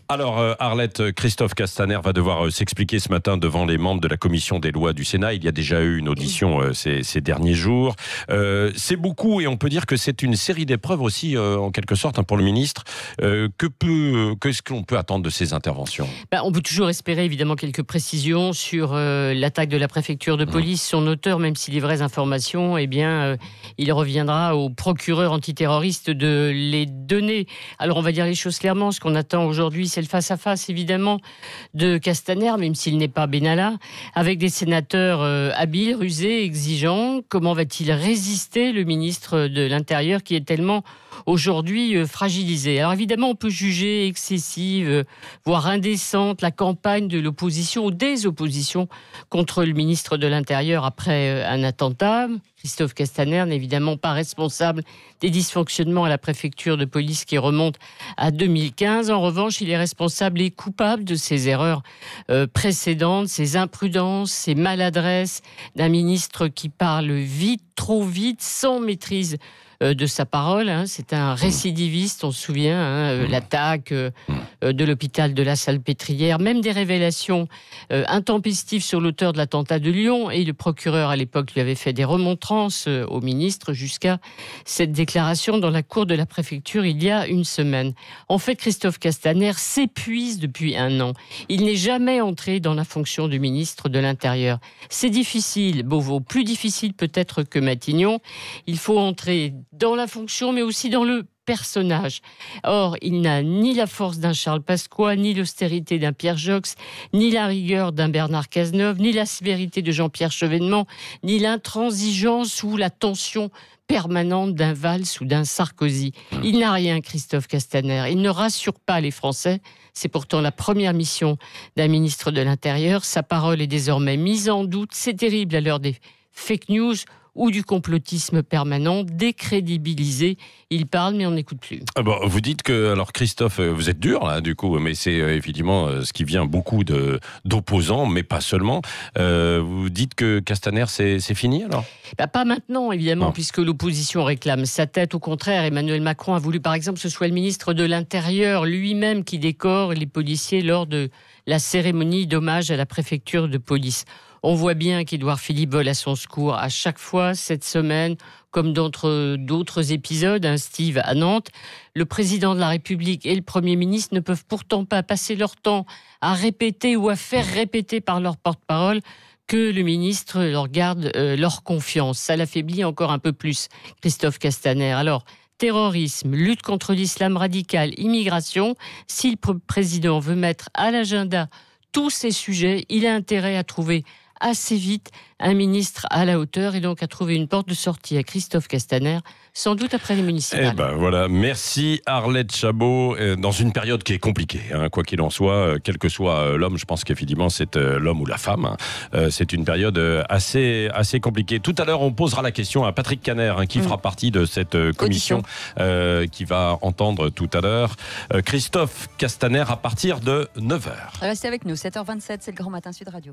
Alors Arlette, Christophe Castaner va devoir s'expliquer ce matin devant les membres de la commission des lois du Sénat. Il y a déjà eu une audition ces derniers jours. C'est beaucoup et on peut dire que c'est une série d'épreuves aussi en quelque sorte pour le ministre. Qu'est-ce qu'on peut attendre de ces interventions ? On peut toujours espérer évidemment quelques précisions sur l'attaque de la préfecture de police, son auteur, même si les vraies informations, il reviendra au procureur antiterroriste de les donner. Alors on va dire les choses clairement, ce qu'on attend aujourd'hui, c'est le face-à-face évidemment de Castaner, même s'il n'est pas Benalla, avec des sénateurs habiles, rusés, exigeants. Comment va-t-il résister, le ministre de l'Intérieur, qui est tellement aujourd'hui fragilisé ? Alors évidemment, on peut juger excessive, voire indécente, la campagne de l'opposition ou des oppositions contre le ministre de l'Intérieur après un attentat. Christophe Castaner n'est évidemment pas responsable des dysfonctionnements à la préfecture de police qui remontent à 2015. En revanche, il est responsable et coupable de ses erreurs précédentes, ses imprudences, ses maladresses d'un ministre qui parle vite, trop vite, sans maîtrise de sa parole. C'est un récidiviste, on se souvient, l'attaque de l'hôpital de la Salpêtrière, même des révélations intempestives sur l'auteur de l'attentat de Lyon, et le procureur à l'époque lui avait fait des remontrances au ministre jusqu'à cette déclaration dans la cour de la préfecture il y a une semaine. En fait, Christophe Castaner s'épuise depuis un an. Il n'est jamais entré dans la fonction du ministre de l'Intérieur. C'est difficile, Beauvau, plus difficile peut-être que Matignon. Il faut entrer dans la fonction, mais aussi dans le personnage. Or, il n'a ni la force d'un Charles Pasqua, ni l'austérité d'un Pierre Joxe, ni la rigueur d'un Bernard Cazeneuve, ni la sévérité de Jean-Pierre Chevènement, ni l'intransigeance ou la tension permanente d'un Valls ou d'un Sarkozy. Il n'a rien, Christophe Castaner. Il ne rassure pas les Français. C'est pourtant la première mission d'un ministre de l'Intérieur. Sa parole est désormais mise en doute. C'est terrible à l'heure des fake news ou du complotisme permanent, décrédibilisé. Il parle, mais on n'écoute plus. Vous dites que, alors Christophe, vous êtes dur là, du coup, mais c'est évidemment ce qui vient beaucoup d'opposants, mais pas seulement. Vous dites que Castaner, c'est fini alors ? Pas maintenant, évidemment, puisque l'opposition réclame sa tête. Au contraire, Emmanuel Macron a voulu, par exemple, que ce soit le ministre de l'Intérieur lui-même qui décore les policiers lors de la cérémonie d'hommage à la préfecture de police. On voit bien qu'Édouard Philippe vole à son secours à chaque fois cette semaine, comme dans d'autres épisodes, Steve à Nantes. Le président de la République et le Premier ministre ne peuvent pourtant pas passer leur temps à répéter ou à faire répéter par leur porte-parole que le ministre leur garde leur confiance. Ça l'affaiblit encore un peu plus, Christophe Castaner. Alors, terrorisme, lutte contre l'islam radical, immigration, si le président veut mettre à l'agenda tous ces sujets, il a intérêt à trouver assez vite un ministre à la hauteur et donc à trouver une porte de sortie à Christophe Castaner, sans doute après les municipales. Voilà, merci Arlette Chabot, dans une période qui est compliquée, quoi qu'il en soit, quel que soit l'homme, je pense qu'évidemment c'est l'homme ou la femme, c'est une période assez compliquée. Tout à l'heure, on posera la question à Patrick Caner, qui fera partie de cette commission qui va entendre tout à l'heure Christophe Castaner à partir de 9h. Restez avec nous, 7h27, c'est le Grand Matin Sud Radio.